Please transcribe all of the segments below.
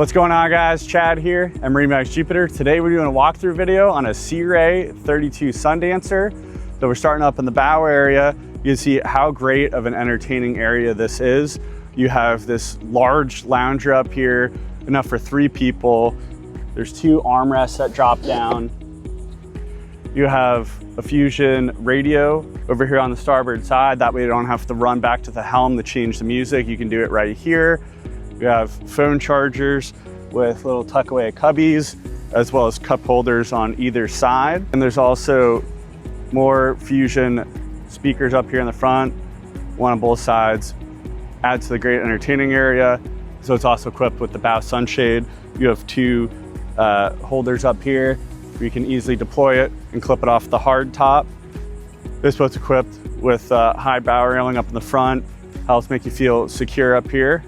What's going on, guys? Chad here at MarineMax Jupiter. Today we're doing a walkthrough video on a Sea Ray 32 Sundancer. So we're starting up in the bow area. You can see how great of an entertaining area this is. You have this large lounger up here, enough for 3 people. There's 2 armrests that drop down. You have a Fusion radio over here on the starboard side. That way you don't have to run back to the helm to change the music. You can do it right here. You have phone chargers with little tuckaway cubbies, as well as cup holders on either side. And there's also more Fusion speakers up here in the front, one on both sides. Adds to the great entertaining area. So it's also equipped with the bow sunshade. You have 2 holders up here where you can easily deploy it and clip it off the hard top. This boat's equipped with high bow railing up in the front. Helps make you feel secure up here,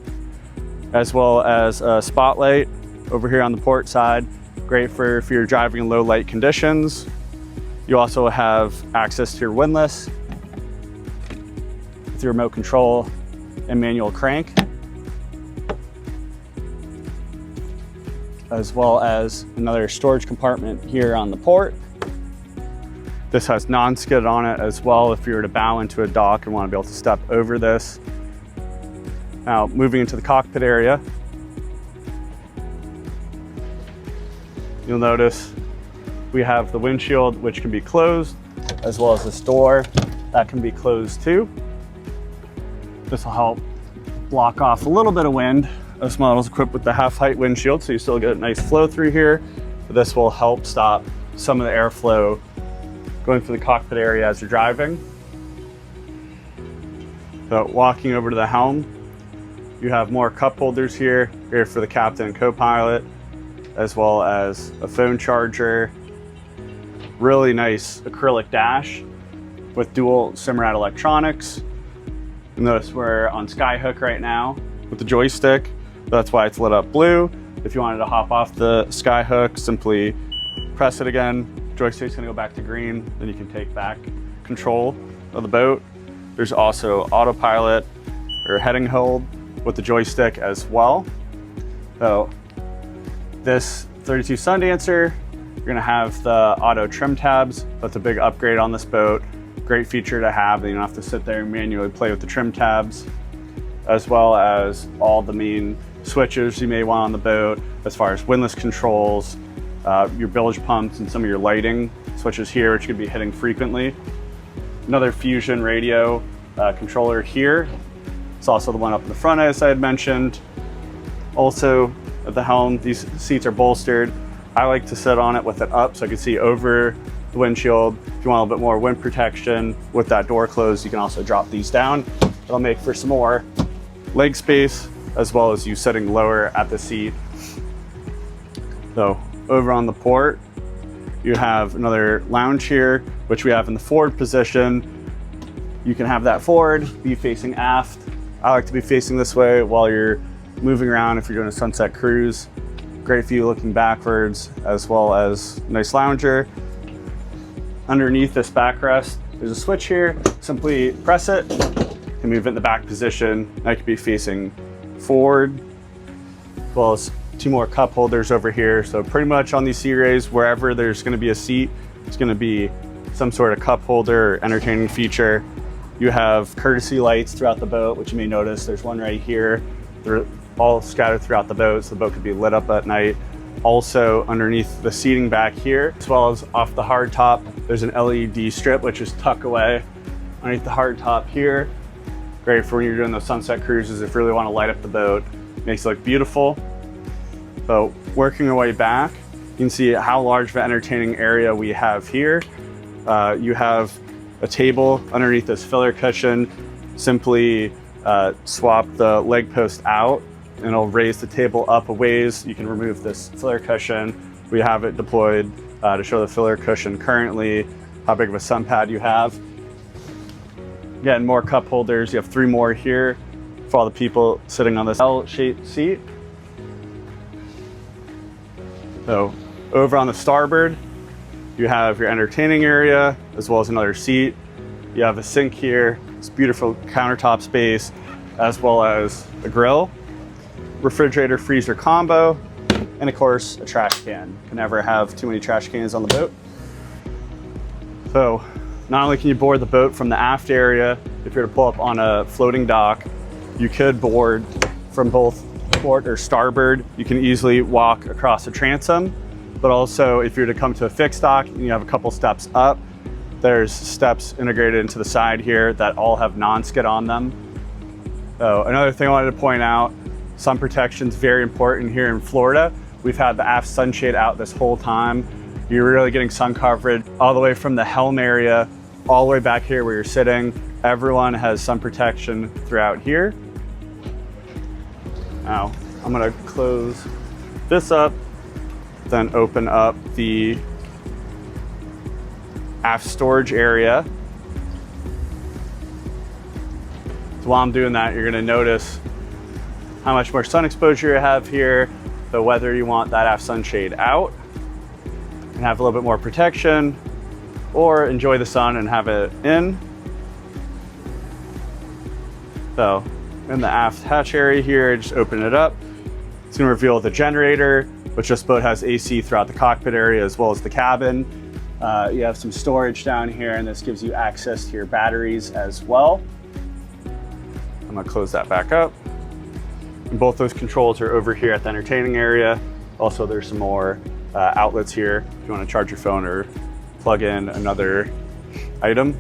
as well as a spotlight over here on the port side. Great for if you're driving in low light conditions. You also have access to your windlass with your remote control and manual crank, as well as another storage compartment here on the port. This has non-skid on it as well if you were to bow into a dock and want to be able to step over this. Now, moving into the cockpit area, you'll notice we have the windshield, which can be closed, as well as this door that can be closed too. This will help block off a little bit of wind. This model is equipped with the half-height windshield, so you still get a nice flow through here. But this will help stop some of the airflow going through the cockpit area as you're driving. So walking over to the helm, you have more cup holders here for the captain and co-pilot, as well as a phone charger. Really nice acrylic dash with dual Simrad electronics. You notice we're on Skyhook right now with the joystick. That's why it's lit up blue. If you wanted to hop off the Skyhook, simply press it again. Joystick's gonna go back to green, then you can take back control of the boat. There's also autopilot or heading hold with the joystick as well. So this 32 Sundancer, you're gonna have the auto trim tabs. That's a big upgrade on this boat. Great feature to have. You don't have to sit there and manually play with the trim tabs, as well as all the main switches you may want on the boat, as far as windlass controls, your bilge pumps, and some of your lighting switches here, which you could be hitting frequently. Another Fusion radio controller here. It's also the one up in the front, as I had mentioned. Also at the helm, these seats are bolstered. I like to sit on it with it up so I can see over the windshield. If you want a little bit more wind protection with that door closed, you can also drop these down. It'll make for some more leg space, as well as you sitting lower at the seat. So over on the port, you have another lounge here, which we have in the forward position. You can have that forward, be facing aft. I like to be facing this way while you're moving around if you're doing a sunset cruise. Great view looking backwards, as well as nice lounger. Underneath this backrest, there's a switch here. Simply press it and move it in the back position. I could be facing forward, as well as 2 more cup holders over here. So pretty much on these Sea Rays, wherever there's gonna be a seat, it's gonna be some sort of cup holder or entertaining feature. You have courtesy lights throughout the boat, which you may notice. There's one right here. They're all scattered throughout the boat, so the boat could be lit up at night. Also underneath the seating back here, as well as off the hard top, there's an LED strip, which is tucked away underneath the hard top here. Great for when you're doing those sunset cruises if you really want to light up the boat. Makes it look beautiful. So working our way back, you can see how large of an entertaining area we have here. You have a table underneath this filler cushion. Simply swap the leg post out and it'll raise the table up a ways. You can remove this filler cushion. We have it deployed to show the filler cushion currently, how big of a sun pad you have. Again, more cup holders. You have 3 more here for all the people sitting on this L-shaped seat. So over on the starboard, you have your entertaining area, as well as another seat. You have a sink here, this beautiful countertop space, as well as a grill. refrigerator freezer combo, and of course a trash can. Can never have too many trash cans on the boat. So not only can you board the boat from the aft area, if you're to pull up on a floating dock, you could board from both port or starboard. You can easily walk across the transom, but also if you're to come to a fixed dock and you have a couple steps up, there's steps integrated into the side here that all have non-skid on them. So another thing I wanted to point out, sun protection is very important here in Florida. We've had the aft sunshade out this whole time. You're really getting sun coverage all the way from the helm area, all the way back here where you're sitting. Everyone has sun protection throughout here. Now, I'm gonna close this up, then open up the aft storage area. So while I'm doing that, you're gonna notice how much more sun exposure you have here, so whether you want that aft sunshade out and have a little bit more protection, or enjoy the sun and have it in. So in the aft hatch area here, just open it up. It's gonna reveal the generator, which this boat has AC throughout the cockpit area as well as the cabin. You have some storage down here, and this gives you access to your batteries as well. I'm gonna close that back up. And both those controls are over here at the entertaining area. Also, there's some more outlets here if you wanna charge your phone or plug in another item.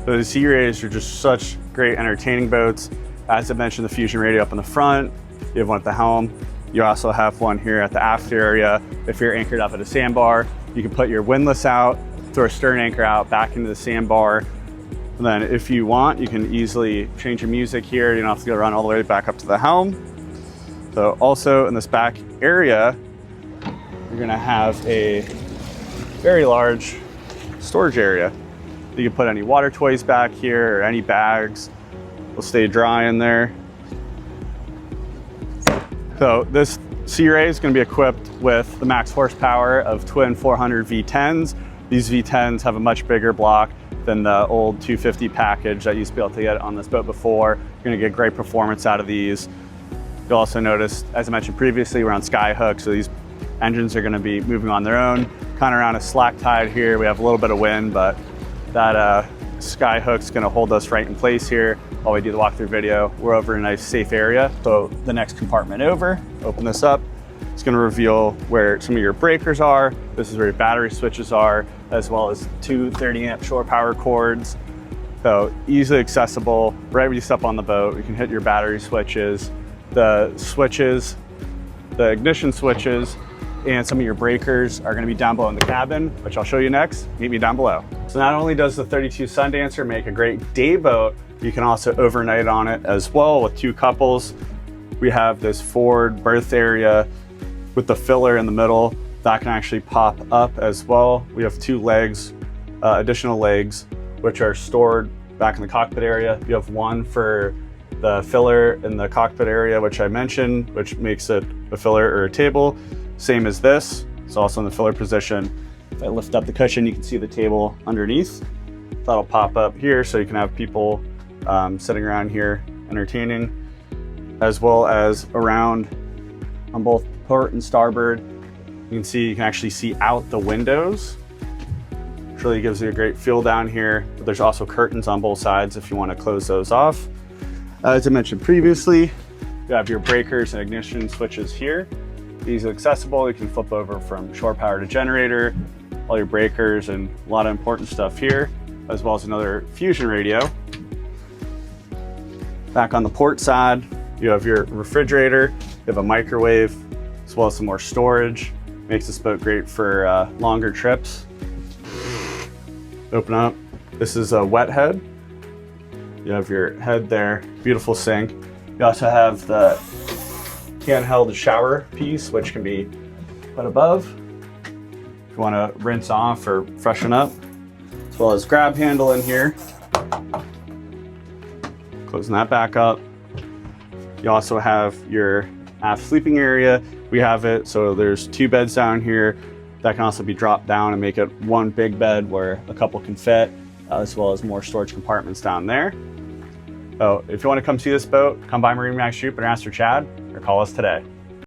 So the Sea Rays are just such great entertaining boats. As I mentioned, the fusion radio up in the front, you have one at the helm. You also have one here at the aft area. If you're anchored up at a sandbar, you can put your windlass out, throw a stern anchor out back into the sandbar. And then if you want, you can easily change your music here. You don't have to go run all the way back up to the helm. So also in this back area, you're gonna have a very large storage area. You can put any water toys back here or any bags. Will stay dry in there. So this Sea Ray is going to be equipped with the max horsepower of twin 400 V10s. These V10s have a much bigger block than the old 250 package that you used to be able to get on this boat before. You're going to get great performance out of these. You'll also notice, as I mentioned previously, we're on skyhook, so these engines are going to be moving on their own. Kind of around a slack tide here. We have a little bit of wind, but that skyhook's going to hold us right in place here while we do the walkthrough video. We're over in a nice safe area. So the next compartment over, open this up. It's going to reveal where some of your breakers are. This is where your battery switches are, as well as two 30-amp shore power cords. So easily accessible. Right when you step on the boat, you can hit your battery switches. The switches, the ignition switches, and some of your breakers are going to be down below in the cabin, which I'll show you next. Meet me down below. So not only does the 32 Sundancer make a great day boat, you can also overnight on it as well with two couples. We have this forward berth area with the filler in the middle that can actually pop up as well. We have two legs, additional legs, which are stored back in the cockpit area. You have one for the filler in the cockpit area, which I mentioned, which makes it a filler or a table. Same as this, it's also in the filler position. If I lift up the cushion, you can see the table underneath. That'll pop up here so you can have people sitting around here entertaining, as well as around on both port and starboard. You can actually see out the windows. Which really gives you a great feel down here. But there's also curtains on both sides if you want to close those off. As I mentioned previously, you have your breakers and ignition switches here. Easily accessible. You can flip over from shore power to generator, all your breakers, and a lot of important stuff here, as well as another fusion radio. Back on the port side, you have your refrigerator, you have a microwave, as well as some more storage. Makes this boat great for longer trips. Open up. This is a wet head. You have your head there, beautiful sink. You also have the handheld shower piece, which can be put above if you want to rinse off or freshen up, as well as grab handle in here. Closing that back up. You also have your aft sleeping area. We have it so there's two beds down here that can also be dropped down and make it one big bed where a couple can fit, as well as more storage compartments down there. Oh, if you want to come see this boat, come by MarineMax Jupiter and ask for Chad, or call us today.